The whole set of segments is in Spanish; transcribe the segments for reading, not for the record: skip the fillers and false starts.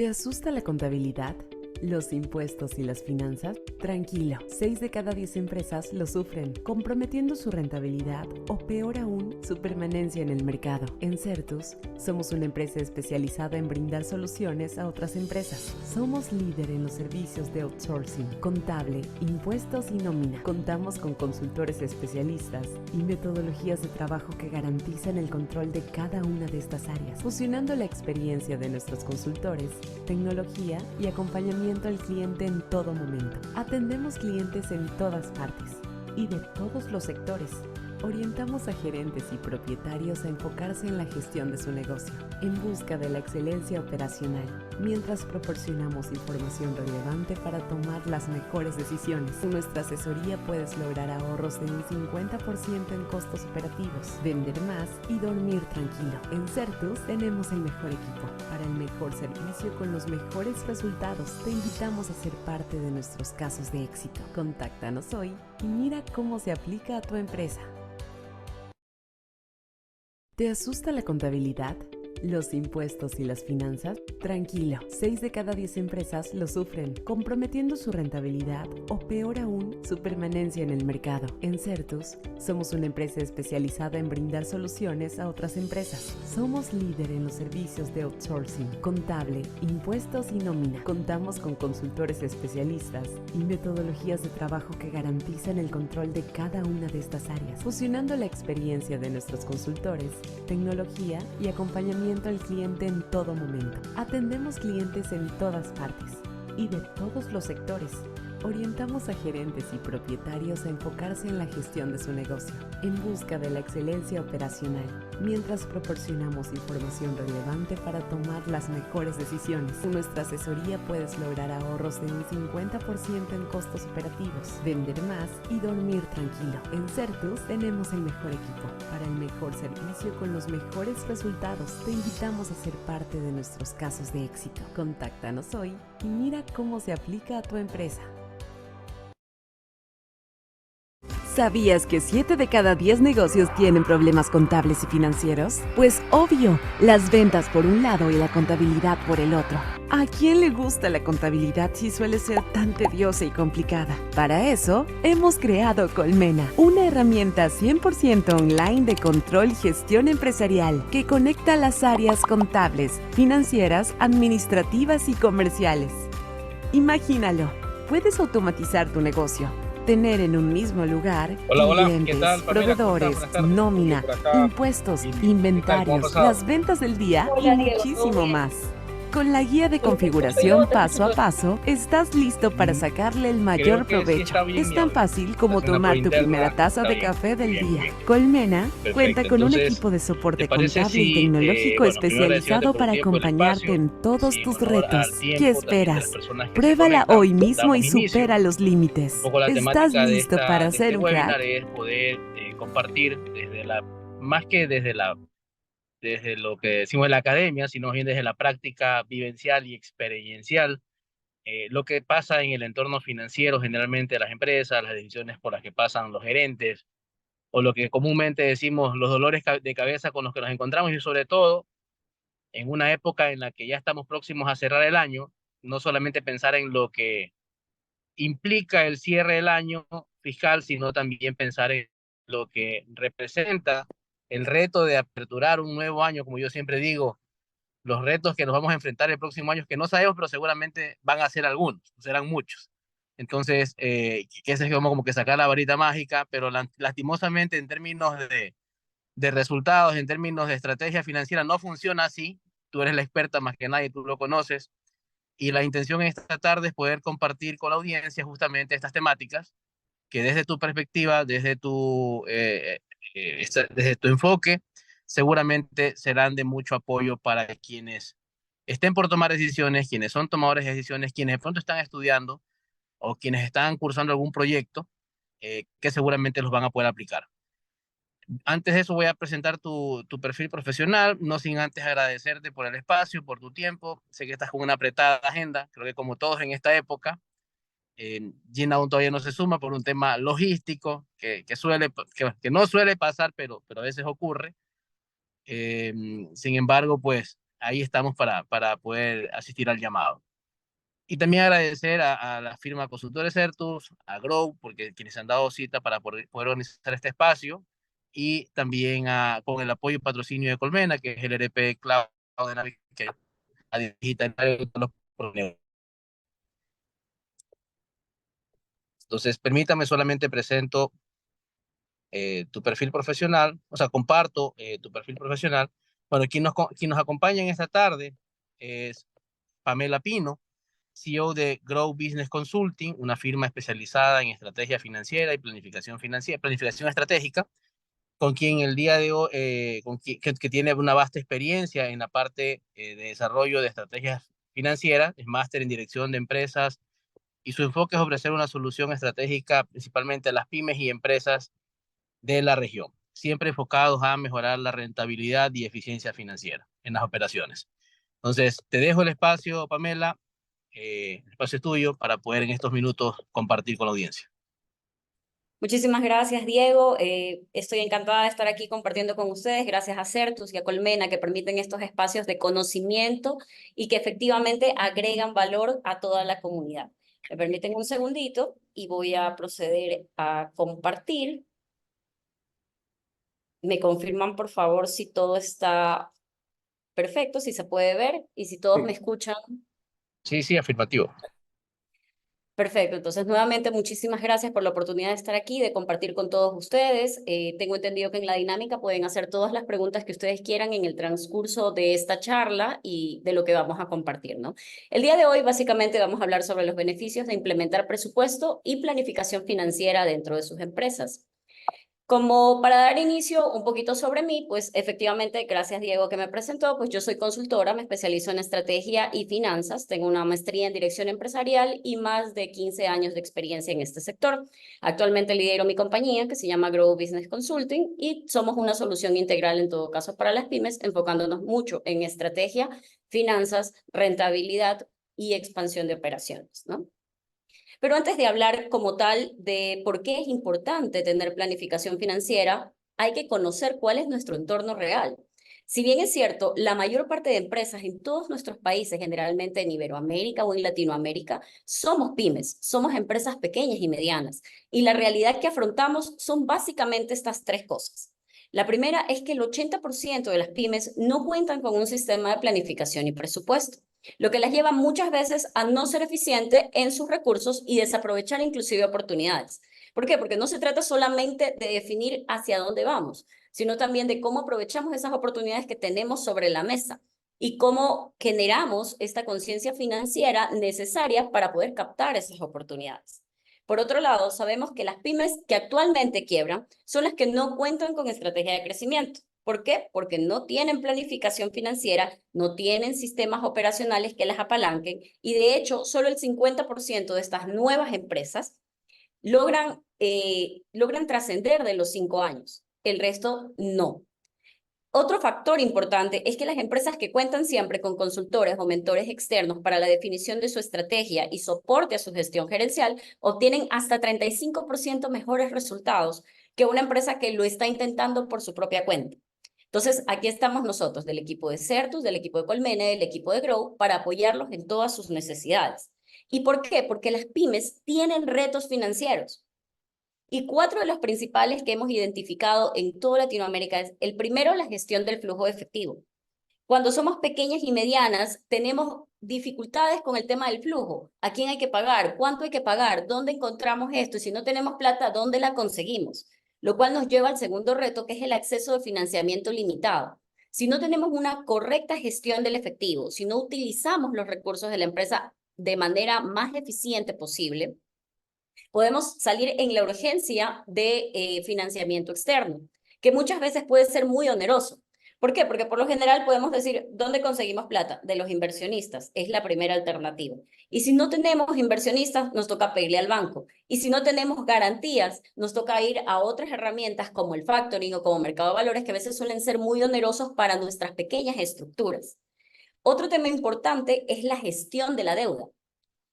¿Te asusta la contabilidad? ¿Los impuestos y las finanzas? Tranquilo, 6 de cada 10 empresas lo sufren, comprometiendo su rentabilidad o peor aún, su permanencia en el mercado. En Certus, somos una empresa especializada en brindar soluciones a otras empresas. Somos líder en los servicios de outsourcing, contable, impuestos y nómina. Contamos con consultores especialistas y metodologías de trabajo que garantizan el control de cada una de estas áreas, fusionando la experiencia de nuestros consultores, tecnología y acompañamiento al cliente en todo momento. Atendemos clientes en todas partes y de todos los sectores. Orientamos a gerentes y propietarios a enfocarse en la gestión de su negocio, en busca de la excelencia operacional, mientras proporcionamos información relevante para tomar las mejores decisiones. Con nuestra asesoría puedes lograr ahorros de un 50% en costos operativos, vender más y dormir tranquilo. En Certus tenemos el mejor equipo para el mejor servicio con los mejores resultados. Te invitamos a ser parte de nuestros casos de éxito. Contáctanos hoy y mira cómo se aplica a tu empresa. ¿Te asusta la contabilidad? ¿Los impuestos y las finanzas? Tranquilo, 6 de cada 10 empresas lo sufren, comprometiendo su rentabilidad o peor aún, su permanencia en el mercado. En Certus, somos una empresa especializada en brindar soluciones a otras empresas. Somos líder en los servicios de outsourcing, contable, impuestos y nómina. Contamos con consultores especialistas y metodologías de trabajo que garantizan el control de cada una de estas áreas, fusionando la experiencia de nuestros consultores, tecnología y acompañamiento al cliente en todo momento. Atendemos clientes en todas partes y de todos los sectores. Orientamos a gerentes y propietarios a enfocarse en la gestión de su negocio, en busca de la excelencia operacional, mientras proporcionamos información relevante para tomar las mejores decisiones. Con nuestra asesoría puedes lograr ahorros de un 50% en costos operativos, vender más y dormir tranquilo. En Certus tenemos el mejor equipo para el mejor servicio con los mejores resultados. Te invitamos a ser parte de nuestros casos de éxito. Contáctanos hoy y mira cómo se aplica a tu empresa. ¿Sabías que 7 de cada 10 negocios tienen problemas contables y financieros? Pues obvio, las ventas por un lado y la contabilidad por el otro. ¿A quién le gusta la contabilidad si suele ser tan tediosa y complicada? Para eso, hemos creado Colmena, una herramienta 100% online de control y gestión empresarial que conecta las áreas contables, financieras, administrativas y comerciales. Imagínalo, puedes automatizar tu negocio, tener en un mismo lugar clientes, ¿qué tal, Pamela? proveedores, Buenas tardes. nómina, Por acá. impuestos, ¿Qué tal? ¿Cómo ha inventarios, pasado? las ventas del día y Hola, Diego, ¿todo muchísimo bien? más. Con la guía de configuración paso a paso, estás listo para sacarle el mayor Creo que sí provecho. está bien Es mi tan audio. fácil como Haciendo tomar por tu interna, primera taza está de bien. café del Muy bien, día. muy bien. Colmena Perfecto. cuenta con un Entonces, equipo de soporte ¿te parece contable y si, tecnológico primero agradecerte especializado por para el tiempo y el acompañarte espacio, en todos en tus honor al retos? ¿Qué tiempo también de las esperas? personas que se Pruébala conectan, hoy mismo damos y inicio. supera los Un límites. poco la ¿Estás temática listo para de ser este un crack? webinar es poder compartir más que desde lo que decimos en la academia, sino bien desde la práctica vivencial y experiencial, lo que pasa en el entorno financiero generalmente de las empresas, las decisiones por las que pasan los gerentes, o lo que comúnmente decimos los dolores de cabeza con los que nos encontramos, y sobre todo en una época en la que ya estamos próximos a cerrar el año, no solamente pensar en lo que implica el cierre del año fiscal, sino también pensar en lo que representa el reto de aperturar un nuevo año, como yo siempre digo, los retos que nos vamos a enfrentar el próximo año, que no sabemos, pero seguramente van a ser algunos, serán muchos. Entonces, que ese es como que sacar la varita mágica, pero lastimosamente en términos de resultados, en términos de estrategia financiera, no funciona así. Tú eres la experta más que nadie, tú lo conoces. Y la intención esta tarde es poder compartir con la audiencia justamente estas temáticas que desde tu perspectiva, desde tu enfoque, seguramente serán de mucho apoyo para quienes estén por tomar decisiones, quienes son tomadores de decisiones, quienes de pronto están estudiando o quienes están cursando algún proyecto que seguramente los van a poder aplicar. Antes de eso voy a presentar tu perfil profesional, no sin antes agradecerte por el espacio, por tu tiempo. Sé que estás con una apretada agenda, creo que como todos en esta época, Gina aún todavía no se suma por un tema logístico que no suele pasar, pero a veces ocurre. Sin embargo, pues ahí estamos para poder asistir al llamado. Y también agradecer a la firma Consultores Certus, a Grow, porque quienes han dado cita para poder organizar este espacio, y también con el apoyo y patrocinio de Colmena, que es el RP Cloud de Navigación, a digitalizar los problemas. Entonces, permítame solamente presento tu perfil profesional, o sea, comparto tu perfil profesional. Bueno, quien nos acompaña en esta tarde es Pamela Pino, CEO de Grow Business Consulting, una firma especializada en estrategia financiera y planificación financiera, planificación estratégica, con quien el día de hoy, que tiene una vasta experiencia en la parte de desarrollo de estrategias financieras, es máster en dirección de empresas y su enfoque es ofrecer una solución estratégica principalmente a las pymes y empresas de la región, siempre enfocados a mejorar la rentabilidad y eficiencia financiera en las operaciones. Entonces, te dejo el espacio, Pamela, el espacio es tuyo para poder en estos minutos compartir con la audiencia. Muchísimas gracias, Diego. Estoy encantada de estar aquí compartiendo con ustedes, gracias a Certus y a Colmena, que permiten estos espacios de conocimiento y que efectivamente agregan valor a toda la comunidad. Me permiten un segundito y voy a proceder a compartir. Me confirman, por favor, si todo está perfecto, si se puede ver y si todos me escuchan. Sí, sí, afirmativo. Perfecto, entonces nuevamente muchísimas gracias por la oportunidad de estar aquí, de compartir con todos ustedes. Tengo entendido que en la dinámica pueden hacer todas las preguntas que ustedes quieran en el transcurso de esta charla y de lo que vamos a compartir, ¿no? El día de hoy básicamente vamos a hablar sobre los beneficios de implementar presupuesto y planificación financiera dentro de sus empresas. Como para dar inicio un poquito sobre mí, pues efectivamente, gracias Diego que me presentó, pues yo soy consultora, me especializo en estrategia y finanzas, tengo una maestría en dirección empresarial y más de 15 años de experiencia en este sector. Actualmente lidero mi compañía que se llama Grow Business Consulting y somos una solución integral en todo caso para las pymes, enfocándonos mucho en estrategia, finanzas, rentabilidad y expansión de operaciones, ¿no? Pero antes de hablar como tal de por qué es importante tener planificación financiera, hay que conocer cuál es nuestro entorno real. Si bien es cierto, la mayor parte de empresas en todos nuestros países, generalmente en Iberoamérica o en Latinoamérica, somos pymes, somos empresas pequeñas y medianas. Y la realidad que afrontamos son básicamente estas tres cosas. La primera es que el 80% de las pymes no cuentan con un sistema de planificación y presupuesto, lo que las lleva muchas veces a no ser eficiente en sus recursos y desaprovechar inclusive oportunidades. ¿Por qué? Porque no se trata solamente de definir hacia dónde vamos, sino también de cómo aprovechamos esas oportunidades que tenemos sobre la mesa y cómo generamos esta conciencia financiera necesaria para poder captar esas oportunidades. Por otro lado, sabemos que las pymes que actualmente quiebran son las que no cuentan con estrategia de crecimiento. ¿Por qué? Porque no tienen planificación financiera, no tienen sistemas operacionales que las apalanquen y de hecho solo el 50% de estas nuevas empresas logran trascender de los 5 años. El resto no. Otro factor importante es que las empresas que cuentan siempre con consultores o mentores externos para la definición de su estrategia y soporte a su gestión gerencial obtienen hasta 35% mejores resultados que una empresa que lo está intentando por su propia cuenta. Entonces, aquí estamos nosotros, del equipo de Certus, del equipo de Colmena, del equipo de Grow, para apoyarlos en todas sus necesidades. ¿Y por qué? Porque las pymes tienen retos financieros. Y 4 de los principales que hemos identificado en toda Latinoamérica es, el primero, la gestión del flujo de efectivo. Cuando somos pequeñas y medianas, tenemos dificultades con el tema del flujo. ¿A quién hay que pagar? ¿Cuánto hay que pagar? ¿Dónde encontramos esto? Y si no tenemos plata, ¿dónde la conseguimos? Lo cual nos lleva al segundo reto, que es el acceso de financiamiento limitado. Si no tenemos una correcta gestión del efectivo, si no utilizamos los recursos de la empresa de manera más eficiente posible, podemos salir en la urgencia de financiamiento externo, que muchas veces puede ser muy oneroso. ¿Por qué? Porque por lo general podemos decir, ¿dónde conseguimos plata? De los inversionistas, es la primera alternativa. Y si no tenemos inversionistas, nos toca pedirle al banco. Y si no tenemos garantías, nos toca ir a otras herramientas como el factoring o como mercado de valores, que a veces suelen ser muy onerosos para nuestras pequeñas estructuras. Otro tema importante es la gestión de la deuda.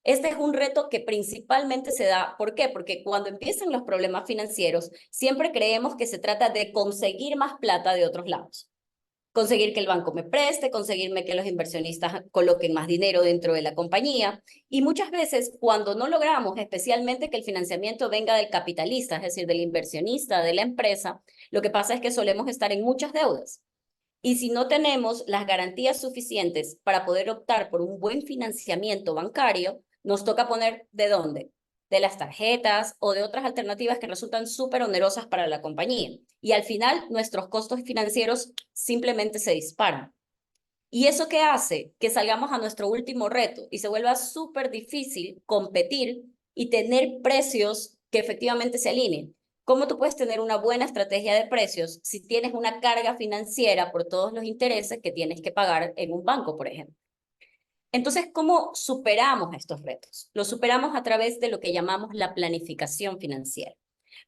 Este es un reto que principalmente se da, ¿por qué? Porque cuando empiezan los problemas financieros, siempre creemos que se trata de conseguir más plata de otros lados. conseguir que el banco me preste, conseguirme que los inversionistas coloquen más dinero dentro de la compañía. Y muchas veces cuando no logramos, especialmente que el financiamiento venga del capitalista, es decir, del inversionista de la empresa, lo que pasa es que solemos estar en muchas deudas. Y si no tenemos las garantías suficientes para poder optar por un buen financiamiento bancario, nos toca poner ¿de dónde? De las tarjetas o de otras alternativas que resultan súper onerosas para la compañía. Y al final, nuestros costos financieros simplemente se disparan. ¿Y eso qué hace? Que salgamos a nuestro último reto y se vuelva súper difícil competir y tener precios que efectivamente se alineen. ¿Cómo tú puedes tener una buena estrategia de precios si tienes una carga financiera por todos los intereses que tienes que pagar en un banco, por ejemplo? Entonces, ¿cómo superamos estos retos? Los superamos a través de lo que llamamos la planificación financiera.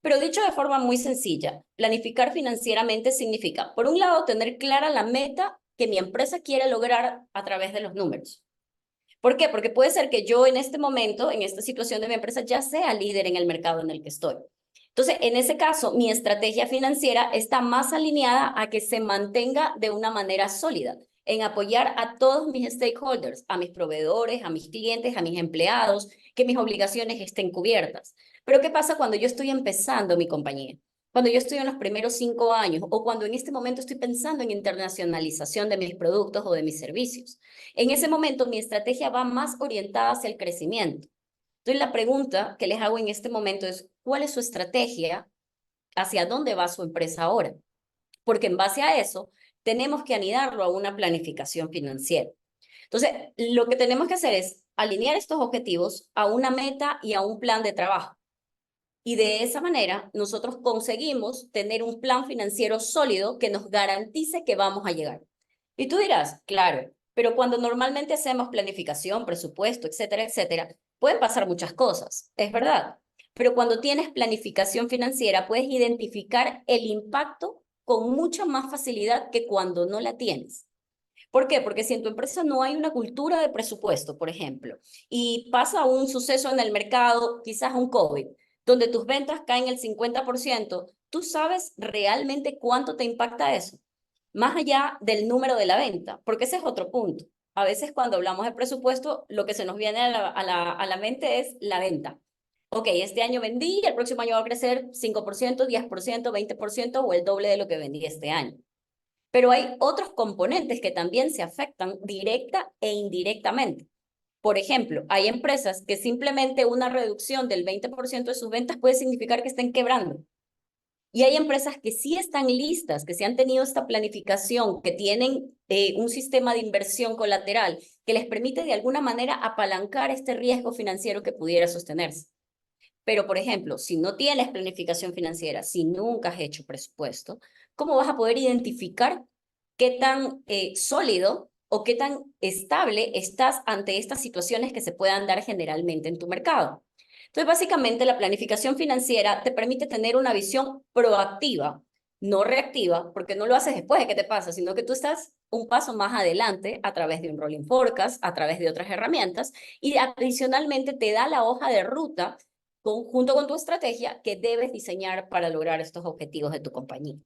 Pero dicho de forma muy sencilla, planificar financieramente significa, por un lado, tener clara la meta que mi empresa quiere lograr a través de los números. ¿Por qué? Porque puede ser que yo en este momento, en esta situación de mi empresa, ya sea líder en el mercado en el que estoy. Entonces, en ese caso, mi estrategia financiera está más alineada a que se mantenga de una manera sólida, en apoyar a todos mis stakeholders, a mis proveedores, a mis clientes, a mis empleados, que mis obligaciones estén cubiertas. Pero ¿qué pasa cuando yo estoy empezando mi compañía? Cuando yo estoy en los primeros 5 años o cuando en este momento estoy pensando en internacionalización de mis productos o de mis servicios. En ese momento mi estrategia va más orientada hacia el crecimiento. Entonces la pregunta que les hago en este momento es, ¿cuál es su estrategia? ¿Hacia dónde va su empresa ahora? Porque en base a eso tenemos que anidarlo a una planificación financiera. Entonces, lo que tenemos que hacer es alinear estos objetivos a una meta y a un plan de trabajo. Y de esa manera nosotros conseguimos tener un plan financiero sólido que nos garantice que vamos a llegar. Y tú dirás, claro, pero cuando normalmente hacemos planificación, presupuesto, etcétera, etcétera, pueden pasar muchas cosas, es verdad. Pero cuando tienes planificación financiera, puedes identificar el impacto con mucha más facilidad que cuando no la tienes. ¿Por qué? Porque si en tu empresa no hay una cultura de presupuesto, por ejemplo, y pasa un suceso en el mercado, quizás un COVID, donde tus ventas caen el 50%, ¿tú sabes realmente cuánto te impacta eso? Más allá del número de la venta, porque ese es otro punto. A veces cuando hablamos de presupuesto, lo que se nos viene a la mente es la venta. Ok, este año vendí, el próximo año va a crecer 5%, 10%, 20% o el doble de lo que vendí este año. Pero hay otros componentes que también se afectan directa e indirectamente. Por ejemplo, hay empresas que simplemente una reducción del 20% de sus ventas puede significar que estén quebrando. Y hay empresas que sí están listas, que sí han tenido esta planificación, que tienen un sistema de inversión colateral que les permite de alguna manera apalancar este riesgo financiero que pudiera sostenerse. Pero, por ejemplo, si no tienes planificación financiera, si nunca has hecho presupuesto, ¿cómo vas a poder identificar qué tan sólido o qué tan estable estás ante estas situaciones que se puedan dar generalmente en tu mercado? Entonces, básicamente, la planificación financiera te permite tener una visión proactiva, no reactiva, porque no lo haces después de que te pasa, sino que tú estás un paso más adelante a través de un rolling forecast, a través de otras herramientas, y adicionalmente te da la hoja de ruta junto con tu estrategia que debes diseñar para lograr estos objetivos de tu compañía.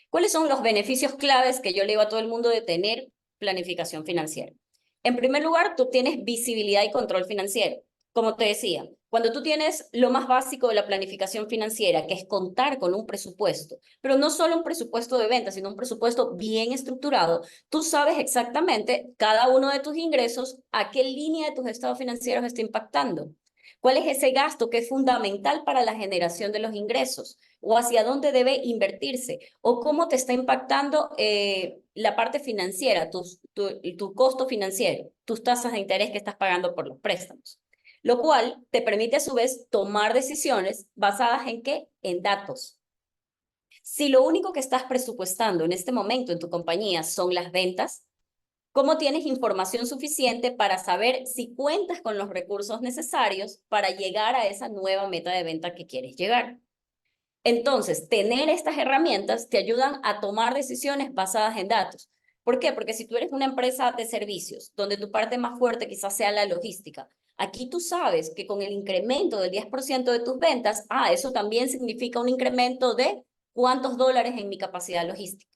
¿Cuáles son los beneficios claves que yo le digo a todo el mundo de tener planificación financiera? En primer lugar, tú tienes visibilidad y control financiero. Como te decía, cuando tú tienes lo más básico de la planificación financiera, que es contar con un presupuesto, pero no solo un presupuesto de ventas, sino un presupuesto bien estructurado, tú sabes exactamente cada uno de tus ingresos, a qué línea de tus estados financieros está impactando. ¿Cuál es ese gasto que es fundamental para la generación de los ingresos? ¿O hacia dónde debe invertirse? ¿O cómo te está impactando la parte financiera, tu costo financiero, tus tasas de interés que estás pagando por los préstamos? Lo cual te permite a su vez tomar decisiones basadas en ¿qué? En datos. Si lo único que estás presupuestando en este momento en tu compañía son las ventas, ¿cómo tienes información suficiente para saber si cuentas con los recursos necesarios para llegar a esa nueva meta de venta que quieres llegar? Entonces, tener estas herramientas te ayudan a tomar decisiones basadas en datos. ¿Por qué? Porque si tú eres una empresa de servicios, donde tu parte más fuerte quizás sea la logística, aquí tú sabes que con el incremento del 10% de tus ventas, eso también significa un incremento de ¿cuántos dólares en mi capacidad logística?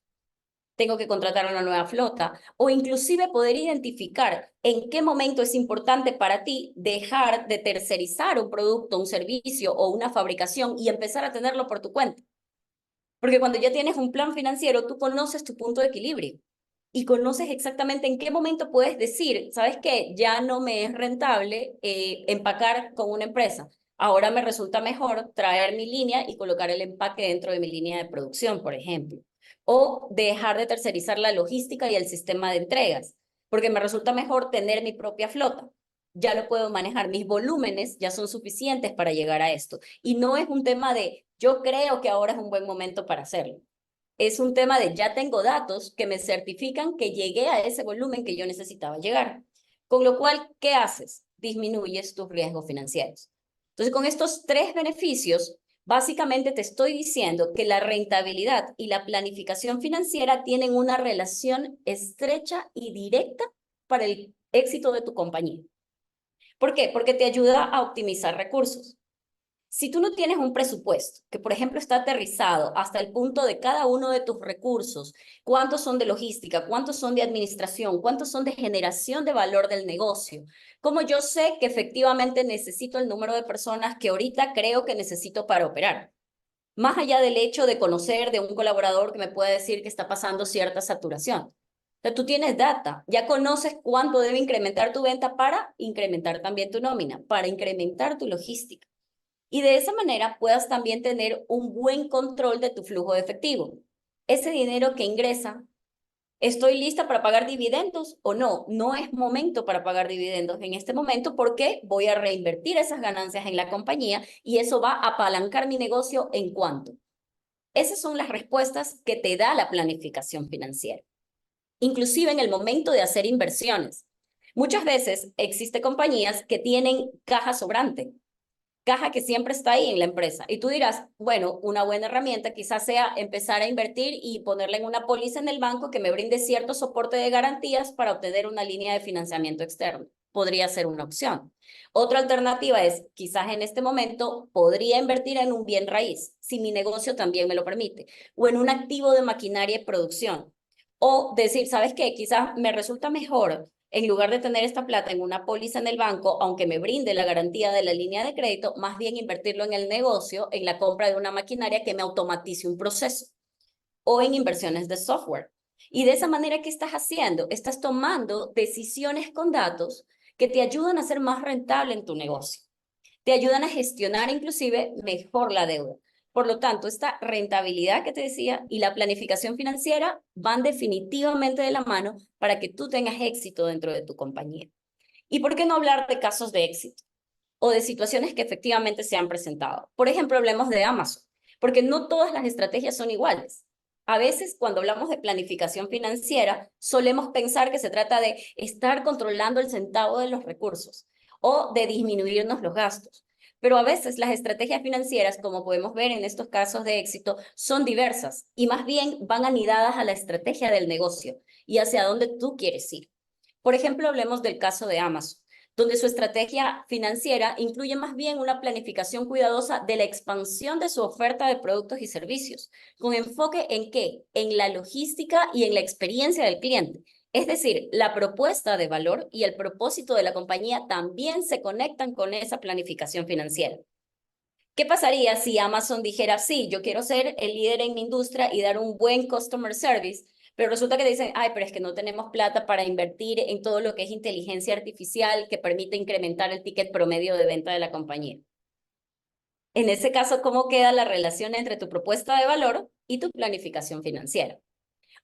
tengo que contratar una nueva flota, o inclusive poder identificar en qué momento es importante para ti dejar de tercerizar un producto, un servicio o una fabricación y empezar a tenerlo por tu cuenta. Porque cuando ya tienes un plan financiero, tú conoces tu punto de equilibrio y conoces exactamente en qué momento puedes decir, ¿sabes qué? Ya no me es rentable empacar con una empresa. Ahora me resulta mejor traer mi línea y colocar el empaque dentro de mi línea de producción, por ejemplo. O dejar de tercerizar la logística y el sistema de entregas, porque me resulta mejor tener mi propia flota. Ya lo puedo manejar, mis volúmenes ya son suficientes para llegar a esto. Y no es un tema de, yo creo que ahora es un buen momento para hacerlo. Es un tema de ya tengo datos que me certifican que llegué a ese volumen que yo necesitaba llegar. Con lo cual, ¿qué haces? Disminuyes tus riesgos financieros. Entonces, con estos tres beneficios, básicamente te estoy diciendo que la rentabilidad y la planificación financiera tienen una relación estrecha y directa para el éxito de tu compañía. ¿Por qué? Porque te ayuda a optimizar recursos. Si tú no tienes un presupuesto que, por ejemplo, está aterrizado hasta el punto de cada uno de tus recursos, cuántos son de logística, cuántos son de administración, cuántos son de generación de valor del negocio, cómo yo sé que efectivamente necesito el número de personas que ahorita creo que necesito para operar, más allá del hecho de conocer de un colaborador que me pueda decir que está pasando cierta saturación. O sea, tú tienes data, ya conoces cuánto debe incrementar tu venta para incrementar también tu nómina, para incrementar tu logística. Y de esa manera puedas también tener un buen control de tu flujo de efectivo. Ese dinero que ingresa, ¿estoy lista para pagar dividendos o no? No es momento para pagar dividendos en este momento porque voy a reinvertir esas ganancias en la compañía y eso va a apalancar mi negocio en cuanto. Esas son las respuestas que te da la planificación financiera. Inclusive en el momento de hacer inversiones. Muchas veces existen compañías que tienen caja sobrante, caja que siempre está ahí en la empresa. Y tú dirás, bueno, una buena herramienta quizás sea empezar a invertir y ponerla en una póliza en el banco que me brinde cierto soporte de garantías para obtener una línea de financiamiento externo. Podría ser una opción. Otra alternativa es, quizás en este momento podría invertir en un bien raíz, si mi negocio también me lo permite, o en un activo de maquinaria y producción. O decir, ¿sabes qué? Quizás me resulta mejor en lugar de tener esta plata en una póliza en el banco, aunque me brinde la garantía de la línea de crédito, más bien invertirlo en el negocio, en la compra de una maquinaria que me automatice un proceso o en inversiones de software. Y de esa manera, ¿qué estás haciendo? Estás tomando decisiones con datos que te ayudan a ser más rentable en tu negocio. Te ayudan a gestionar inclusive mejor la deuda. Por lo tanto, esta rentabilidad que te decía y la planificación financiera van definitivamente de la mano para que tú tengas éxito dentro de tu compañía. ¿Y por qué no hablar de casos de éxito o de situaciones que efectivamente se han presentado? Por ejemplo, hablemos de Amazon, porque no todas las estrategias son iguales. A veces, cuando hablamos de planificación financiera, solemos pensar que se trata de estar controlando el centavo de los recursos o de disminuirnos los gastos. Pero a veces las estrategias financieras, como podemos ver en estos casos de éxito, son diversas y más bien van anidadas a la estrategia del negocio y hacia dónde tú quieres ir. Por ejemplo, hablemos del caso de Amazon, donde su estrategia financiera incluye más bien una planificación cuidadosa de la expansión de su oferta de productos y servicios, con enfoque en qué? En la logística y en la experiencia del cliente. Es decir, la propuesta de valor y el propósito de la compañía también se conectan con esa planificación financiera. ¿Qué pasaría si Amazon dijera, sí, yo quiero ser el líder en mi industria y dar un buen customer service, pero resulta que dicen, ay, pero es que no tenemos plata para invertir en todo lo que es inteligencia artificial que permite incrementar el ticket promedio de venta de la compañía? En ese caso, ¿cómo queda la relación entre tu propuesta de valor y tu planificación financiera?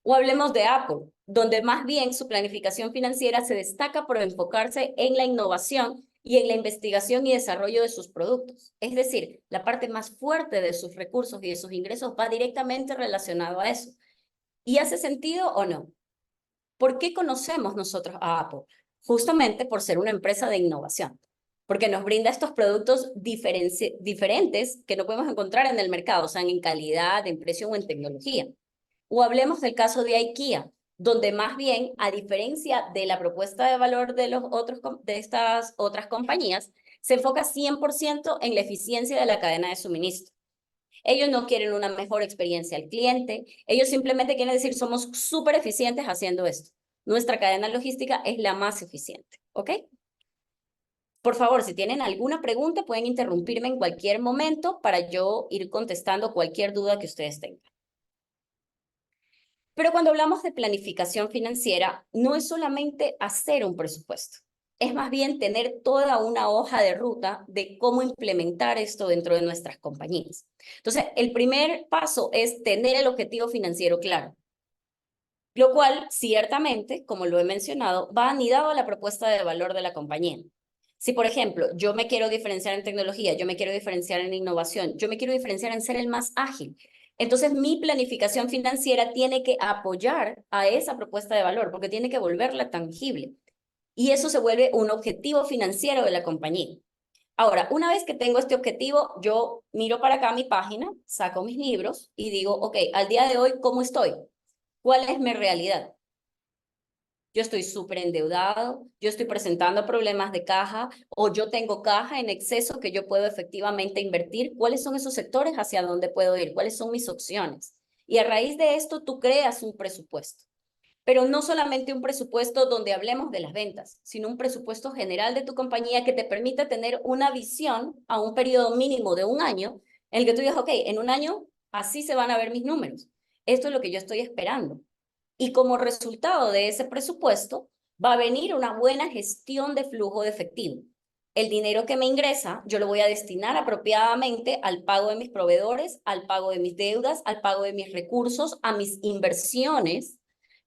O hablemos de Apple, donde más bien su planificación financiera se destaca por enfocarse en la innovación y en la investigación y desarrollo de sus productos. Es decir, la parte más fuerte de sus recursos y de sus ingresos va directamente relacionado a eso. ¿Y hace sentido o no? ¿Por qué conocemos nosotros a Apple? Justamente por ser una empresa de innovación, porque nos brinda estos productos diferentes que no podemos encontrar en el mercado, o sea, en calidad, en precio o en tecnología. O hablemos del caso de IKEA, donde más bien, a diferencia de la propuesta de valor de estas otras compañías, se enfoca 100% en la eficiencia de la cadena de suministro. Ellos no quieren una mejor experiencia al cliente. Ellos simplemente quieren decir, somos súper eficientes haciendo esto. Nuestra cadena logística es la más eficiente, ¿ok? Por favor, si tienen alguna pregunta, pueden interrumpirme en cualquier momento para yo ir contestando cualquier duda que ustedes tengan. Pero cuando hablamos de planificación financiera, no es solamente hacer un presupuesto, es más bien tener toda una hoja de ruta de cómo implementar esto dentro de nuestras compañías. Entonces, el primer paso es tener el objetivo financiero claro, lo cual ciertamente, como lo he mencionado, va anidado a la propuesta de valor de la compañía. Si, por ejemplo, yo me quiero diferenciar en tecnología, yo me quiero diferenciar en innovación, yo me quiero diferenciar en ser el más ágil, entonces mi planificación financiera tiene que apoyar a esa propuesta de valor porque tiene que volverla tangible. Y eso se vuelve un objetivo financiero de la compañía. Ahora, una vez que tengo este objetivo, yo miro para acá mi página, saco mis libros y digo, ok, al día de hoy, ¿cómo estoy? ¿Cuál es mi realidad? Yo estoy súper endeudado, yo estoy presentando problemas de caja o yo tengo caja en exceso que yo puedo efectivamente invertir. ¿Cuáles son esos sectores hacia dónde puedo ir? ¿Cuáles son mis opciones? Y a raíz de esto, tú creas un presupuesto. Pero no solamente un presupuesto donde hablemos de las ventas, sino un presupuesto general de tu compañía que te permita tener una visión a un periodo mínimo de un año en el que tú digas, ok, en un año así se van a ver mis números. Esto es lo que yo estoy esperando. Y como resultado de ese presupuesto, va a venir una buena gestión de flujo de efectivo. El dinero que me ingresa, yo lo voy a destinar apropiadamente al pago de mis proveedores, al pago de mis deudas, al pago de mis recursos, a mis inversiones.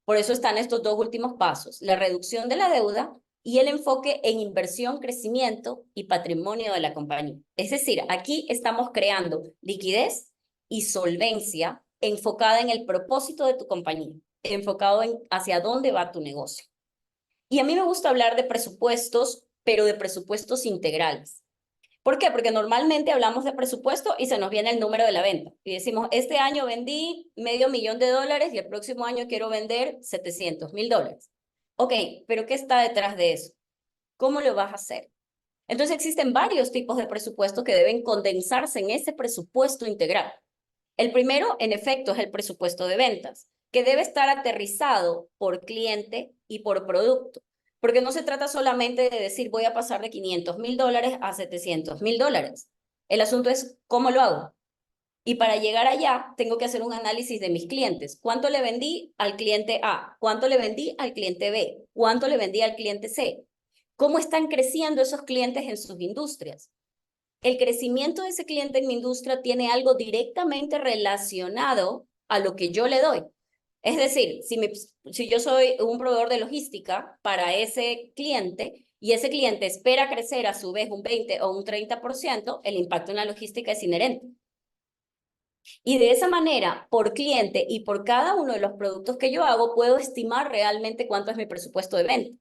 Por eso están estos dos últimos pasos, la reducción de la deuda y el enfoque en inversión, crecimiento y patrimonio de la compañía. Es decir, aquí estamos creando liquidez y solvencia enfocada en el propósito de tu compañía, enfocado en hacia dónde va tu negocio. Y a mí me gusta hablar de presupuestos, pero de presupuestos integrales. ¿Por qué? Porque normalmente hablamos de presupuesto y se nos viene el número de la venta. Y decimos, este año vendí $500,000 y el próximo año quiero vender $700,000. Ok, pero ¿qué está detrás de eso? ¿Cómo lo vas a hacer? Entonces existen varios tipos de presupuestos que deben condensarse en ese presupuesto integral. El primero, en efecto, es el presupuesto de ventas, que debe estar aterrizado por cliente y por producto, porque no se trata solamente de decir voy a pasar de $500,000 a $700,000. El asunto es cómo lo hago. Y para llegar allá, tengo que hacer un análisis de mis clientes. ¿Cuánto le vendí al cliente A? ¿Cuánto le vendí al cliente B? ¿Cuánto le vendí al cliente C? ¿Cómo están creciendo esos clientes en sus industrias? El crecimiento de ese cliente en mi industria tiene algo directamente relacionado a lo que yo le doy. Es decir, si yo soy un proveedor de logística para ese cliente y ese cliente espera crecer a su vez un 20 o un 30%, el impacto en la logística es inherente. Y de esa manera, por cliente y por cada uno de los productos que yo hago, puedo estimar realmente cuánto es mi presupuesto de venta.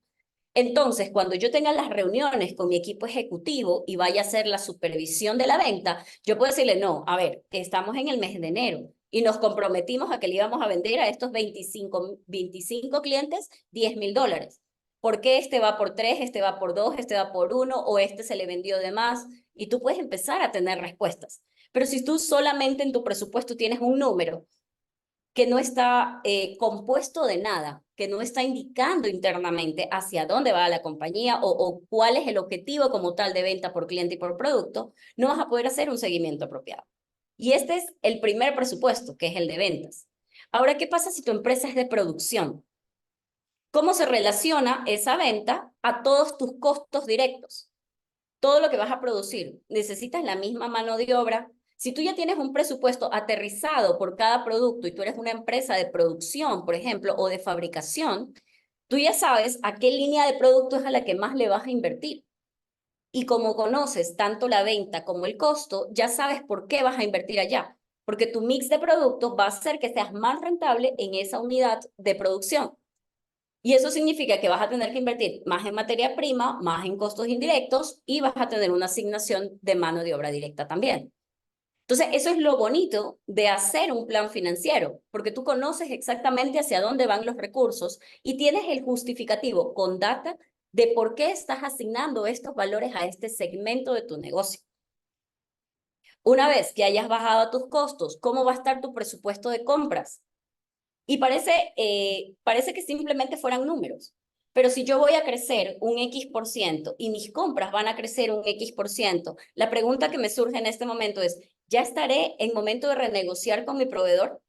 Entonces, cuando yo tenga las reuniones con mi equipo ejecutivo y vaya a hacer la supervisión de la venta, yo puedo decirle, no, a ver, estamos en el mes de enero y nos comprometimos a que le íbamos a vender a estos 25 clientes $10,000. ¿Por qué este va por 3, este va por 2, este va por 1 o este se le vendió de más? Y tú puedes empezar a tener respuestas. Pero si tú solamente en tu presupuesto tienes un número que no está compuesto de nada, que no está indicando internamente hacia dónde va la compañía o cuál es el objetivo como tal de venta por cliente y por producto, no vas a poder hacer un seguimiento apropiado. Y este es el primer presupuesto, que es el de ventas. Ahora, ¿qué pasa si tu empresa es de producción? ¿Cómo se relaciona esa venta a todos tus costos directos? Todo lo que vas a producir, necesitas la misma mano de obra. Si tú ya tienes un presupuesto aterrizado por cada producto y tú eres una empresa de producción, por ejemplo, o de fabricación, tú ya sabes a qué línea de producto es a la que más le vas a invertir. Y como conoces tanto la venta como el costo, ya sabes por qué vas a invertir allá, porque tu mix de productos va a hacer que seas más rentable en esa unidad de producción. Y eso significa que vas a tener que invertir más en materia prima, más en costos indirectos y vas a tener una asignación de mano de obra directa también. Entonces, eso es lo bonito de hacer un plan financiero, porque tú conoces exactamente hacia dónde van los recursos y tienes el justificativo con data de por qué estás asignando estos valores a este segmento de tu negocio. Una vez que hayas bajado tus costos, ¿cómo va a estar tu presupuesto de compras? Y parece que simplemente fueran números. Pero si yo voy a crecer un X% y mis compras van a crecer un X%, la pregunta que me surge en este momento es, ¿ya estaré en momento de renegociar con mi proveedor?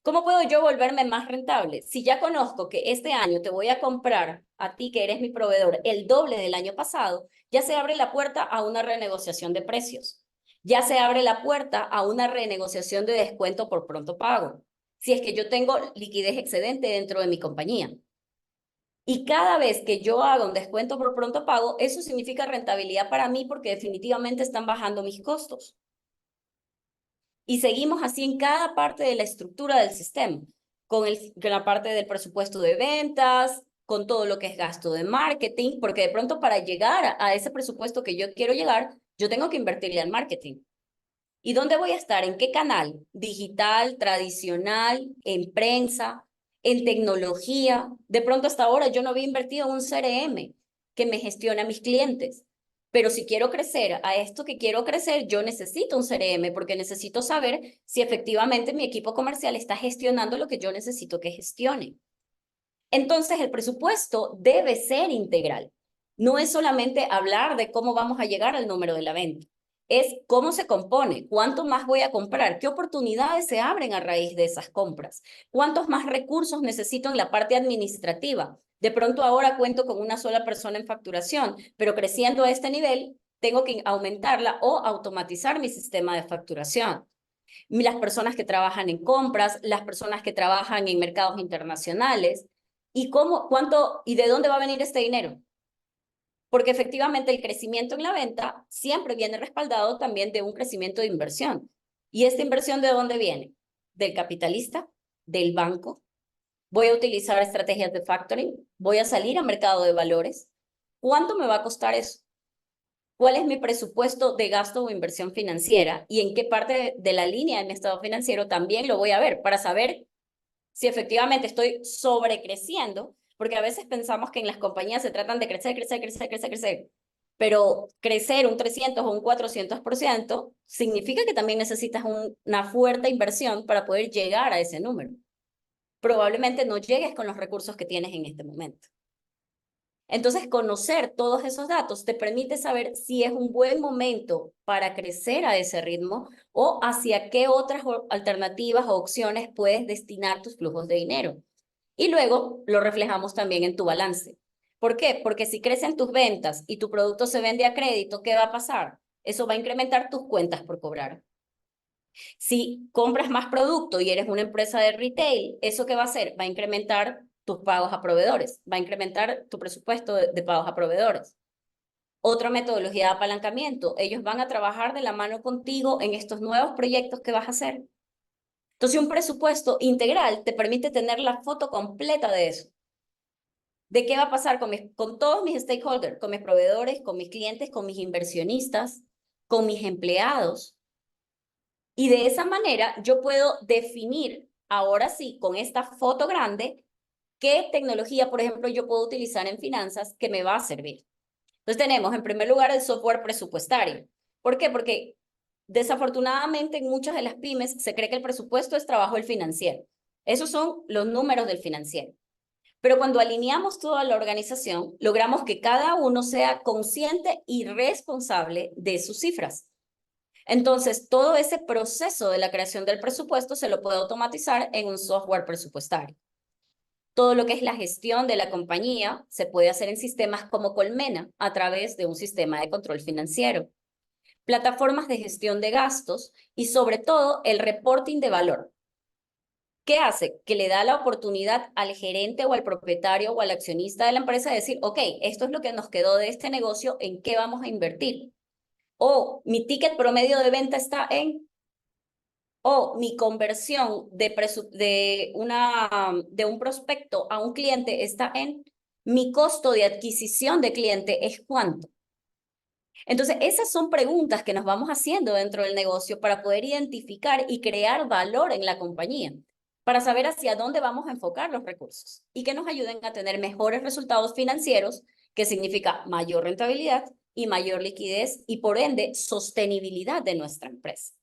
¿Cómo puedo yo volverme más rentable? Si ya conozco que este año te voy a comprar a ti, que eres mi proveedor, el doble del año pasado, ya se abre la puerta a una renegociación de precios. Ya se abre la puerta a una renegociación de descuento por pronto pago, si es que yo tengo liquidez excedente dentro de mi compañía. Y cada vez que yo hago un descuento por pronto pago, eso significa rentabilidad para mí porque definitivamente están bajando mis costos. Y seguimos así en cada parte de la estructura del sistema, con la parte del presupuesto de ventas, con todo lo que es gasto de marketing, porque de pronto para llegar a ese presupuesto que yo quiero llegar, yo tengo que invertirle al marketing. ¿Y dónde voy a estar? ¿En qué canal? Digital, tradicional, en prensa, en tecnología. De pronto hasta ahora yo no había invertido en un CRM que me gestione a mis clientes. Pero si quiero crecer a esto que quiero crecer, yo necesito un CRM porque necesito saber si efectivamente mi equipo comercial está gestionando lo que yo necesito que gestione. Entonces, el presupuesto debe ser integral. No es solamente hablar de cómo vamos a llegar al número de la venta. Es cómo se compone, cuánto más voy a comprar, qué oportunidades se abren a raíz de esas compras, cuántos más recursos necesito en la parte administrativa. De pronto ahora cuento con una sola persona en facturación, pero creciendo a este nivel, tengo que aumentarla o automatizar mi sistema de facturación. Las personas que trabajan en compras, las personas que trabajan en mercados internacionales, y cuánto y de dónde va a venir este dinero. Porque efectivamente el crecimiento en la venta siempre viene respaldado también de un crecimiento de inversión. ¿Y esta inversión de dónde viene? Del capitalista, del banco. Voy a utilizar estrategias de factoring, voy a salir a mercado de valores. ¿Cuánto me va a costar eso? ¿Cuál es mi presupuesto de gasto o inversión financiera? Y en qué parte de la línea de mi estado financiero también lo voy a ver para saber si efectivamente estoy sobrecreciendo, porque a veces pensamos que en las compañías se tratan de crecer, crecer, crecer, crecer, crecer, pero crecer un 300 o un 400% significa que también necesitas una fuerte inversión para poder llegar a ese número. Probablemente no llegues con los recursos que tienes en este momento. Entonces, conocer todos esos datos te permite saber si es un buen momento para crecer a ese ritmo o hacia qué otras alternativas o opciones puedes destinar tus flujos de dinero. Y luego lo reflejamos también en tu balance. ¿Por qué? Porque si crecen tus ventas y tu producto se vende a crédito, ¿qué va a pasar? Eso va a incrementar tus cuentas por cobrar. Si compras más producto y eres una empresa de retail, ¿eso qué va a hacer? Va a incrementar tus pagos a proveedores, va a incrementar tu presupuesto de pagos a proveedores. Otra metodología de apalancamiento, ellos van a trabajar de la mano contigo en estos nuevos proyectos que vas a hacer. Entonces, un presupuesto integral te permite tener la foto completa de eso. ¿De qué va a pasar con todos mis stakeholders, con mis proveedores, con mis clientes, con mis inversionistas, con mis empleados? Y de esa manera yo puedo definir, ahora sí, con esta foto grande, qué tecnología, por ejemplo, yo puedo utilizar en finanzas que me va a servir. Entonces tenemos, en primer lugar, el software presupuestario. ¿Por qué? Porque desafortunadamente en muchas de las pymes se cree que el presupuesto es trabajo del financiero. Esos son los números del financiero. Pero cuando alineamos toda la organización, logramos que cada uno sea consciente y responsable de sus cifras. Entonces, todo ese proceso de la creación del presupuesto se lo puede automatizar en un software presupuestario. Todo lo que es la gestión de la compañía se puede hacer en sistemas como Colmena a través de un sistema de control financiero, plataformas de gestión de gastos y sobre todo el reporting de valor. ¿Qué hace? Que le da la oportunidad al gerente o al propietario o al accionista de la empresa de decir, ok, esto es lo que nos quedó de este negocio, ¿en qué vamos a invertir? O mi ticket promedio de venta está en, o mi conversión de un prospecto a un cliente está en, mi costo de adquisición de cliente es cuánto. Entonces, esas son preguntas que nos vamos haciendo dentro del negocio para poder identificar y crear valor en la compañía, para saber hacia dónde vamos a enfocar los recursos y que nos ayuden a tener mejores resultados financieros, que significa mayor rentabilidad y mayor liquidez y por ende sostenibilidad de nuestra empresa.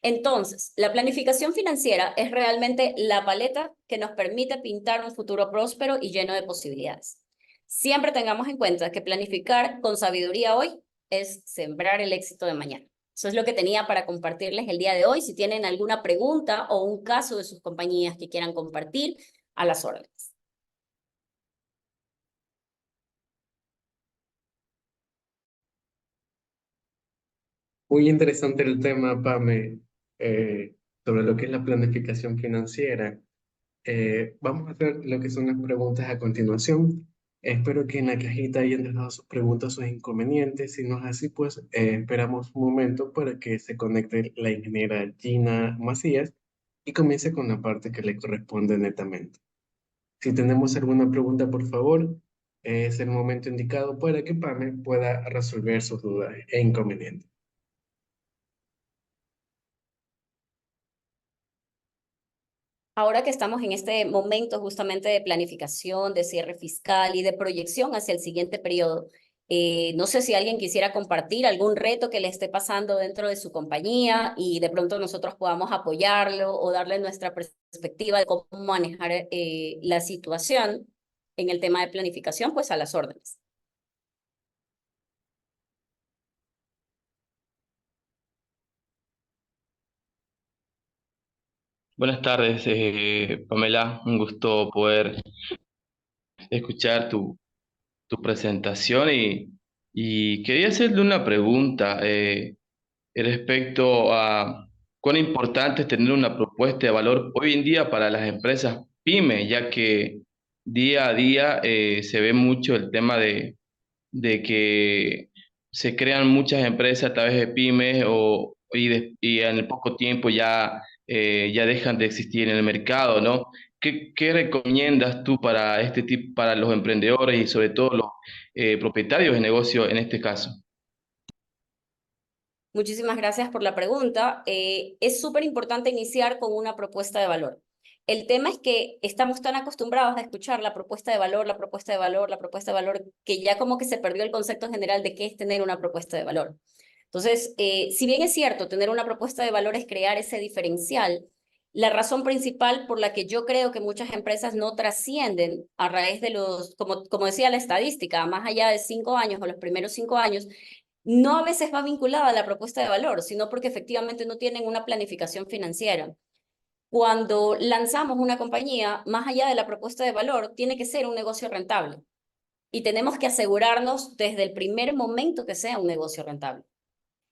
Entonces, la planificación financiera es realmente la paleta que nos permite pintar un futuro próspero y lleno de posibilidades. Siempre tengamos en cuenta que planificar con sabiduría hoy es sembrar el éxito de mañana. Eso es lo que tenía para compartirles el día de hoy. Si tienen alguna pregunta o un caso de sus compañías que quieran compartir, a las órdenes. Muy interesante el tema, Pame, sobre lo que es la planificación financiera. Vamos a hacer lo que son las preguntas a continuación. Espero que en la cajita hayan dejado sus preguntas, sus inconvenientes. Si no es así, pues esperamos un momento para que se conecte la ingeniera Gina Macías y comience con la parte que le corresponde netamente. Si tenemos alguna pregunta, por favor, es el momento indicado para que Pame pueda resolver sus dudas e inconvenientes. Ahora que estamos en este momento justamente de planificación, de cierre fiscal y de proyección hacia el siguiente periodo, no sé si alguien quisiera compartir algún reto que le esté pasando dentro de su compañía y de pronto nosotros podamos apoyarlo o darle nuestra perspectiva de cómo manejar la situación en el tema de planificación, pues a las órdenes. Buenas tardes, Pamela. Un gusto poder escuchar tu presentación y quería hacerle una pregunta respecto a cuán importante es tener una propuesta de valor hoy en día para las empresas pyme, ya que día a día se ve mucho el tema de que se crean muchas empresas a través de pymes y en el poco tiempo ya dejan de existir en el mercado, ¿no? ¿Qué recomiendas tú para este tipo, para los emprendedores y sobre todo los propietarios de negocio en este caso? Muchísimas gracias por la pregunta. Es súper importante iniciar con una propuesta de valor. El tema es que estamos tan acostumbrados a escuchar la propuesta de valor, la propuesta de valor, la propuesta de valor, que ya como que se perdió el concepto general de qué es tener una propuesta de valor. Entonces, si bien es cierto, tener una propuesta de valor es crear ese diferencial, la razón principal por la que yo creo que muchas empresas no trascienden a raíz de como decía la estadística, más allá de 5 años o los primeros 5 años, no a veces va vinculada a la propuesta de valor, sino porque efectivamente no tienen una planificación financiera. Cuando lanzamos una compañía, más allá de la propuesta de valor, tiene que ser un negocio rentable. Y tenemos que asegurarnos desde el primer momento que sea un negocio rentable.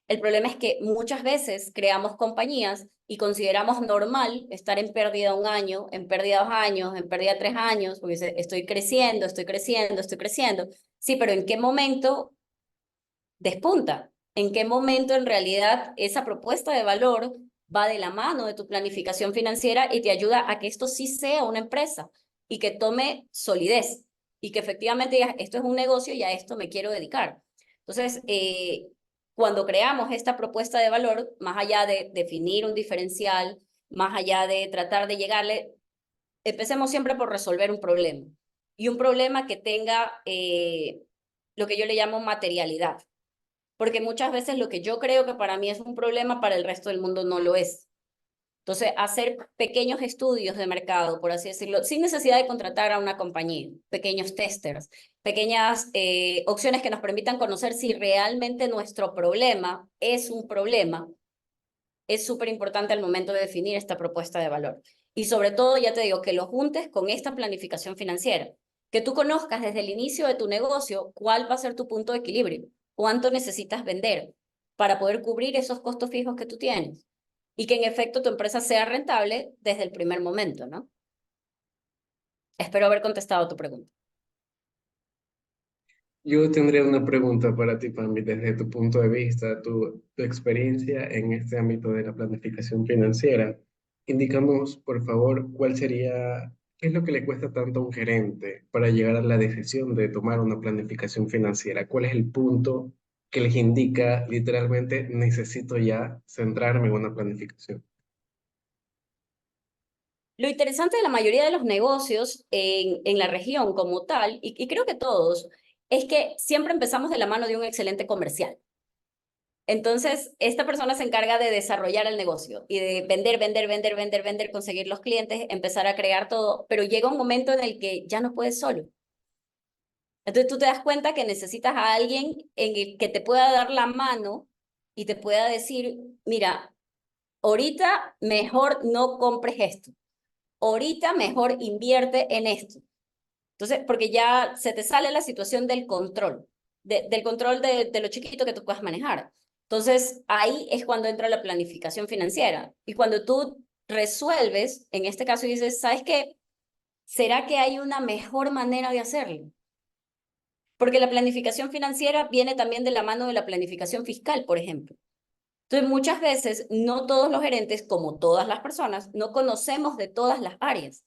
El problema es que muchas veces creamos compañías y consideramos normal estar en pérdida 1 año, en pérdida 2 años, en pérdida 3 años, porque estoy creciendo, estoy creciendo, estoy creciendo. Sí, pero ¿en qué momento despunta? ¿En qué momento en realidad esa propuesta de valor va de la mano de tu planificación financiera y te ayuda a que esto sí sea una empresa y que tome solidez y que efectivamente digas, esto es un negocio y a esto me quiero dedicar? Entonces, cuando creamos esta propuesta de valor, más allá de definir un diferencial, más allá de tratar de llegarle, empecemos siempre por resolver un problema y un problema que tenga lo que yo le llamo materialidad, porque muchas veces lo que yo creo que para mí es un problema, para el resto del mundo no lo es. Entonces, hacer pequeños estudios de mercado, por así decirlo, sin necesidad de contratar a una compañía, pequeños testers, pequeñas opciones que nos permitan conocer si realmente nuestro problema es un problema, es súper importante al momento de definir esta propuesta de valor. Y sobre todo, ya te digo, que lo juntes con esta planificación financiera, que tú conozcas desde el inicio de tu negocio cuál va a ser tu punto de equilibrio, cuánto necesitas vender para poder cubrir esos costos fijos que tú tienes y que en efecto tu empresa sea rentable desde el primer momento, ¿no? Espero haber contestado tu pregunta. Yo tendría una pregunta para ti, Pambi, desde tu punto de vista, tu experiencia en este ámbito de la planificación financiera. Indícanos, por favor, qué es lo que le cuesta tanto a un gerente para llegar a la decisión de tomar una planificación financiera. ¿Cuál es el punto que les indica literalmente necesito ya centrarme en una planificación? Lo interesante de la mayoría de los negocios en la región como tal, y creo que todos, es que siempre empezamos de la mano de un excelente comercial. Entonces, esta persona se encarga de desarrollar el negocio y de vender, conseguir los clientes, empezar a crear todo, pero llega un momento en el que ya no puedes solo. Entonces tú te das cuenta que necesitas a alguien en el que te pueda dar la mano y te pueda decir, mira, ahorita mejor no compres esto, ahorita mejor invierte en esto. Entonces, porque ya se te sale la situación del control, del control de lo chiquito que tú puedas manejar. Entonces, ahí es cuando entra la planificación financiera. Y cuando tú resuelves, en este caso dices, ¿sabes qué? ¿Será que hay una mejor manera de hacerlo? Porque la planificación financiera viene también de la mano de la planificación fiscal, por ejemplo. Entonces, muchas veces, no todos los gerentes, como todas las personas, no conocemos de todas las áreas.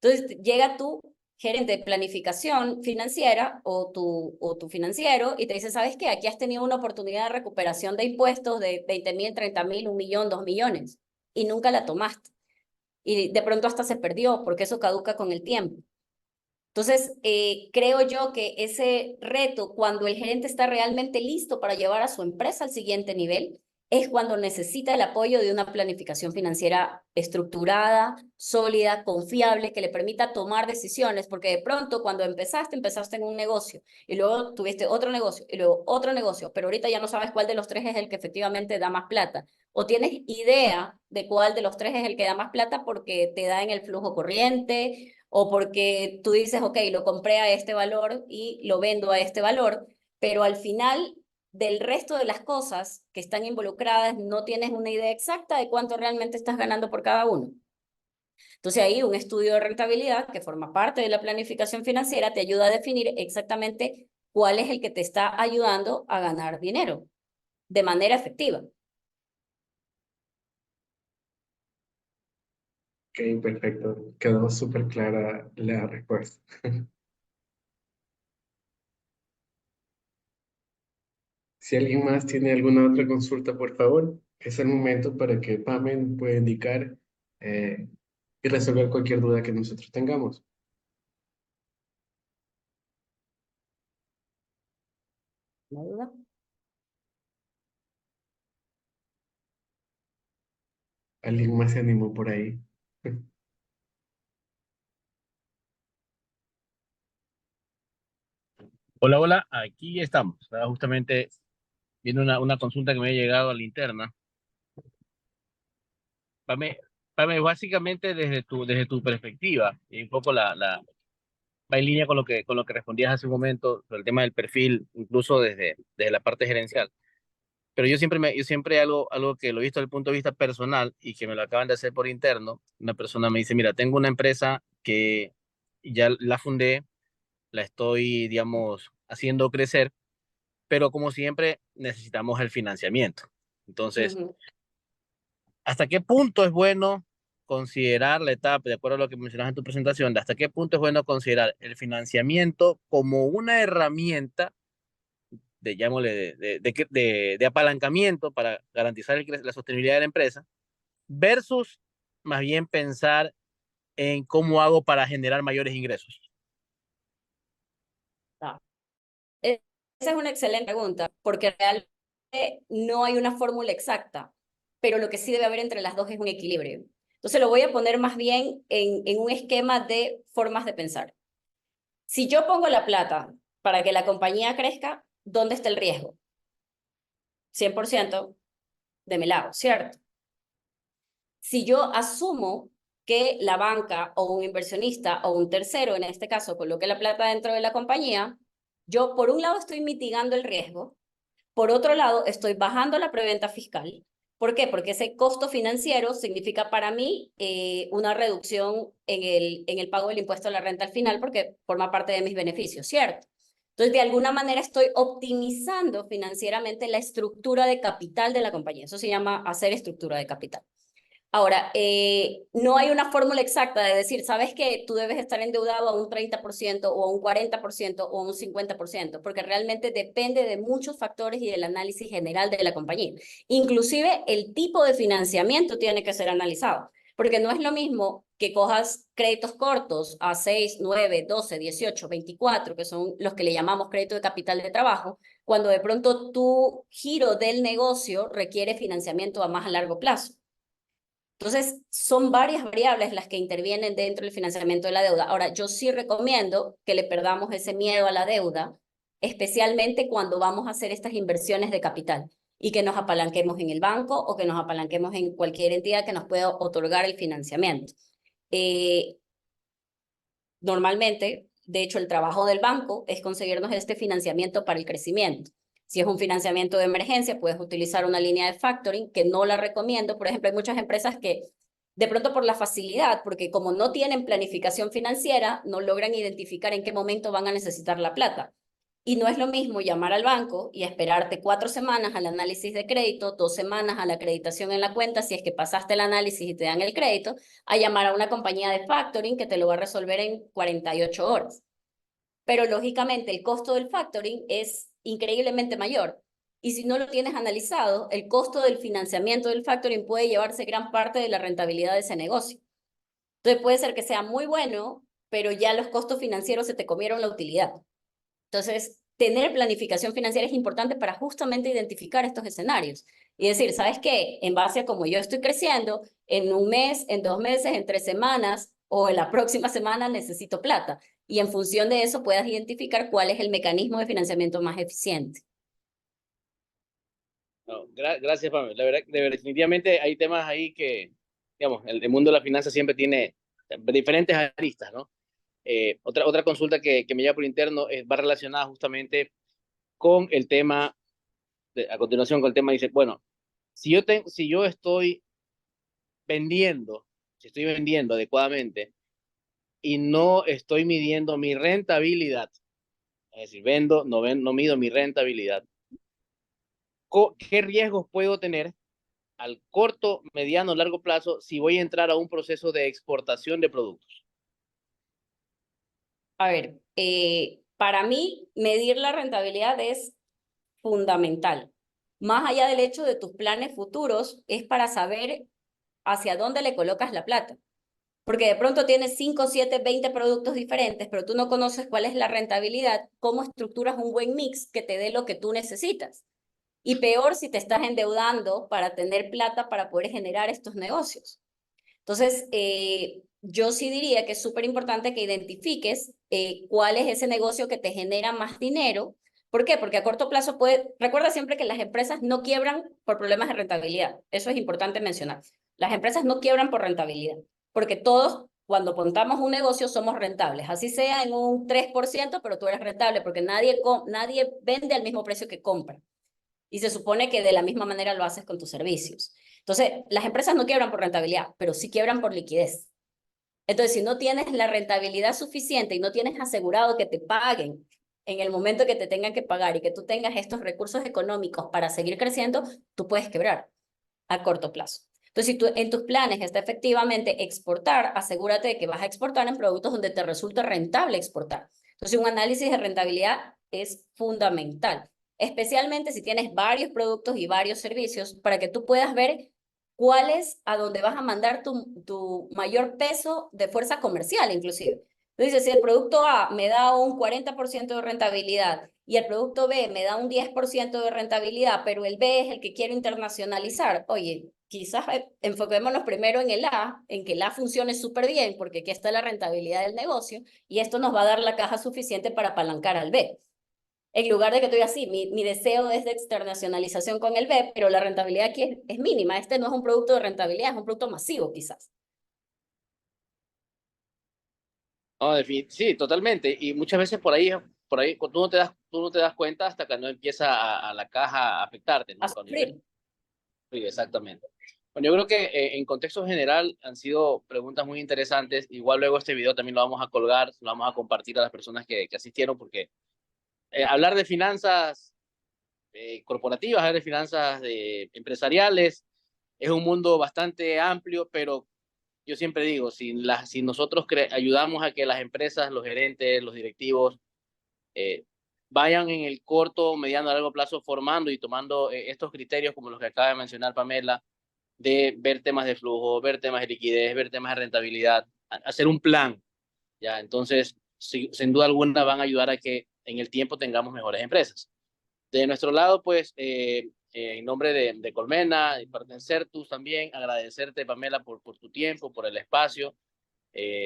Entonces, llega tu gerente de planificación financiera o tu financiero y te dice, ¿sabes qué? Aquí has tenido una oportunidad de recuperación de impuestos de 20,000, 30,000, 1,000,000, 2,000,000 y nunca la tomaste. Y de pronto hasta se perdió porque eso caduca con el tiempo. Entonces, creo yo que ese reto, cuando el gerente está realmente listo para llevar a su empresa al siguiente nivel, es cuando necesita el apoyo de una planificación financiera estructurada, sólida, confiable, que le permita tomar decisiones, porque de pronto cuando empezaste en un negocio y luego tuviste otro negocio y luego otro negocio, pero ahorita ya no sabes cuál de los tres es el que efectivamente da más plata, o tienes idea de cuál de los tres es el que da más plata porque te da en el flujo corriente o porque tú dices, ok, lo compré a este valor y lo vendo a este valor, pero al final del resto de las cosas que están involucradas no tienes una idea exacta de cuánto realmente estás ganando por cada uno. Entonces ahí un estudio de rentabilidad que forma parte de la planificación financiera te ayuda a definir exactamente cuál es el que te está ayudando a ganar dinero de manera efectiva. Ok, perfecto. Quedó súper clara la respuesta. Si alguien más tiene alguna otra consulta, por favor, es el momento para que Pamela pueda indicar eh, y resolver cualquier duda que nosotros tengamos. ¿No hay duda? ¿Alguien más se animó por ahí? Hola, hola, aquí estamos. Estaba justamente viendo una consulta que me ha llegado a la interna. Pame, básicamente desde tu perspectiva, y un poco va en línea con lo que respondías hace un momento sobre el tema del perfil, incluso desde la parte gerencial. Pero yo siempre algo que lo he visto desde el punto de vista personal y que me lo acaban de hacer por interno, una persona me dice, mira, tengo una empresa que ya la fundé, la estoy, digamos, haciendo crecer, pero como siempre necesitamos el financiamiento. Entonces, ¿hasta qué punto es bueno considerar la etapa, de acuerdo a lo que mencionas en tu presentación, de hasta qué punto es bueno considerar el financiamiento como una herramienta llamémosle, de apalancamiento para garantizar la sostenibilidad de la empresa, versus más bien pensar en cómo hago para generar mayores ingresos? Ah, esa es una excelente pregunta, porque realmente no hay una fórmula exacta, pero lo que sí debe haber entre las dos es un equilibrio. Entonces lo voy a poner más bien en un esquema de formas de pensar. Si yo pongo la plata para que la compañía crezca, ¿dónde está el riesgo? 100% de mi lado, ¿cierto? Si yo asumo que la banca o un inversionista o un tercero, en este caso, coloque la plata dentro de la compañía, yo por un lado estoy mitigando el riesgo, por otro lado estoy bajando la preventa fiscal. ¿Por qué? Porque ese costo financiero significa para mí una reducción en el pago del impuesto a la renta al final, porque forma parte de mis beneficios, ¿cierto? Entonces, de alguna manera estoy optimizando financieramente la estructura de capital de la compañía. Eso se llama hacer estructura de capital. Ahora, no hay una fórmula exacta de decir, sabes que tú debes estar endeudado a un 30% o a un 40% o a un 50%, porque realmente depende de muchos factores y del análisis general de la compañía. Inclusive el tipo de financiamiento tiene que ser analizado, Porque no es lo mismo que cojas créditos cortos a 6, 9, 12, 18, 24, que son los que le llamamos crédito de capital de trabajo, cuando de pronto tu giro del negocio requiere financiamiento a más a largo plazo. Entonces, son varias variables las que intervienen dentro del financiamiento de la deuda. Ahora, yo sí recomiendo que le perdamos ese miedo a la deuda, especialmente cuando vamos a hacer estas inversiones de capital y que nos apalanquemos en el banco o que nos apalanquemos en cualquier entidad que nos pueda otorgar el financiamiento. Normalmente, de hecho, el trabajo del banco es conseguirnos este financiamiento para el crecimiento. Si es un financiamiento de emergencia, puedes utilizar una línea de factoring, que no la recomiendo. Por ejemplo, hay muchas empresas que de pronto por la facilidad, porque como no tienen planificación financiera, no logran identificar en qué momento van a necesitar la plata. Y no es lo mismo llamar al banco y esperarte 4 semanas al análisis de crédito, 2 semanas a la acreditación en la cuenta, si es que pasaste el análisis y te dan el crédito, a llamar a una compañía de factoring que te lo va a resolver en 48 horas. Pero lógicamente el costo del factoring es increíblemente mayor. Y si no lo tienes analizado, el costo del financiamiento del factoring puede llevarse gran parte de la rentabilidad de ese negocio. Entonces puede ser que sea muy bueno, pero ya los costos financieros se te comieron la utilidad. Entonces, tener planificación financiera es importante para justamente identificar estos escenarios y decir, ¿sabes qué? En base a cómo yo estoy creciendo, en un mes, en 2 meses, en 3 semanas o en la próxima semana necesito plata. Y en función de eso puedas identificar cuál es el mecanismo de financiamiento más eficiente. No, gracias, Pamela. Definitivamente hay temas ahí que, digamos, el mundo de la finanza siempre tiene diferentes aristas, ¿no? Otra consulta que me lleva por interno va relacionada justamente con el tema, a continuación con el tema, dice, bueno, si yo estoy vendiendo, si estoy vendiendo adecuadamente y no estoy midiendo mi rentabilidad, es decir, no mido mi rentabilidad, ¿qué riesgos puedo tener al corto, mediano, largo plazo si voy a entrar a un proceso de exportación de productos? A ver, para mí medir la rentabilidad es fundamental. Más allá del hecho de tus planes futuros, es para saber hacia dónde le colocas la plata. Porque de pronto tienes 5, 7, 20 productos diferentes, pero tú no conoces cuál es la rentabilidad, cómo estructuras un buen mix que te dé lo que tú necesitas. Y peor si te estás endeudando para tener plata para poder generar estos negocios. Entonces, yo sí diría que es súper importante que identifiques cuál es ese negocio que te genera más dinero. ¿Por qué? Porque a corto plazo recuerda siempre que las empresas no quiebran por problemas de rentabilidad. Eso es importante mencionar. Las empresas no quiebran por rentabilidad, porque todos, cuando montamos un negocio, somos rentables. Así sea en un 3%, pero tú eres rentable, porque nadie vende al mismo precio que compra. Y se supone que de la misma manera lo haces con tus servicios. Entonces, las empresas no quiebran por rentabilidad, pero sí quiebran por liquidez. Entonces, si no tienes la rentabilidad suficiente y no tienes asegurado que te paguen en el momento que te tengan que pagar y que tú tengas estos recursos económicos para seguir creciendo, tú puedes quebrar a corto plazo. Entonces, si tú en tus planes está efectivamente exportar, asegúrate de que vas a exportar en productos donde te resulte rentable exportar. Entonces, un análisis de rentabilidad es fundamental, especialmente si tienes varios productos y varios servicios para que tú puedas ver cuál es a dónde vas a mandar tu mayor peso de fuerza comercial, inclusive. Entonces, si el producto A me da un 40% de rentabilidad y el producto B me da un 10% de rentabilidad, pero el B es el que quiero internacionalizar, oye, quizás enfoquémonos primero en el A, en que el A funcione súper bien, porque aquí está la rentabilidad del negocio, y esto nos va a dar la caja suficiente para apalancar al B. En lugar de que tú digas, sí, mi deseo es de externacionalización con el B, pero la rentabilidad aquí es mínima. Este no es un producto de rentabilidad, es un producto masivo, quizás. No, sí, totalmente. Y muchas veces por ahí tú no te das cuenta hasta que no empieza a la caja a afectarte, A ¿no? sufrir. Sí, exactamente. Bueno, yo creo que en contexto general han sido preguntas muy interesantes. Igual luego este video también lo vamos a colgar, lo vamos a compartir a las personas que asistieron, porque hablar de finanzas corporativas, hablar de finanzas empresariales, es un mundo bastante amplio, pero yo siempre digo, si nosotros ayudamos a que las empresas, los gerentes, los directivos, vayan en el corto, mediano, largo plazo formando y tomando estos criterios como los que acaba de mencionar Pamela, de ver temas de flujo, ver temas de liquidez, ver temas de rentabilidad, hacer un plan, ¿ya? Entonces, sin duda alguna van a ayudar a que en el tiempo tengamos mejores empresas. De nuestro lado, pues, en nombre de Colmena y parte de Certus también, agradecerte, Pamela, por tu tiempo, por el espacio.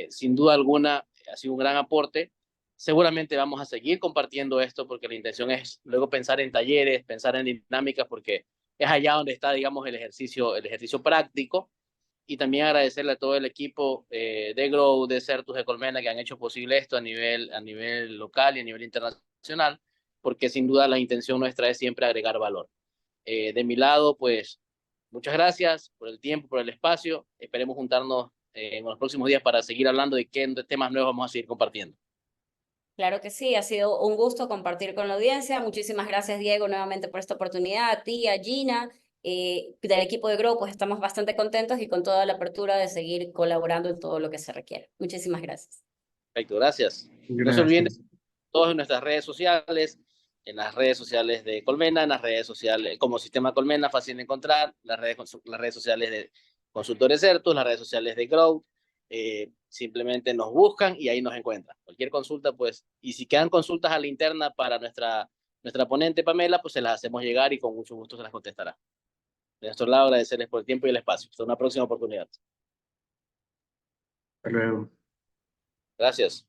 Sin duda alguna, ha sido un gran aporte. Seguramente vamos a seguir compartiendo esto porque la intención es luego pensar en talleres, pensar en dinámicas, porque es allá donde está, digamos, el ejercicio práctico. Y también agradecerle a todo el equipo de Grow, de Certus, de Colmena, que han hecho posible esto a nivel local y a nivel internacional, porque sin duda la intención nuestra es siempre agregar valor. De mi lado, pues, muchas gracias por el tiempo, por el espacio. Esperemos juntarnos en los próximos días para seguir hablando de qué temas nuevos vamos a seguir compartiendo. Claro que sí, ha sido un gusto compartir con la audiencia. Muchísimas gracias, Diego, nuevamente por esta oportunidad. A ti, a Gina, del equipo de Grow, pues estamos bastante contentos y con toda la apertura de seguir colaborando en todo lo que se requiera. Muchísimas gracias. Perfecto, gracias. No se olviden de todos en nuestras redes sociales, en las redes sociales de Colmena, en las redes sociales como Sistema Colmena, fácil de encontrar, las redes sociales de Consultores Certus, las redes sociales de Grow. Simplemente nos buscan y ahí nos encuentran. Cualquier consulta, pues, y si quedan consultas a la interna para nuestra ponente Pamela, pues se las hacemos llegar y con mucho gusto se las contestará. De nuestro lado, agradecerles por el tiempo y el espacio. Hasta una próxima oportunidad. Hasta luego. Gracias.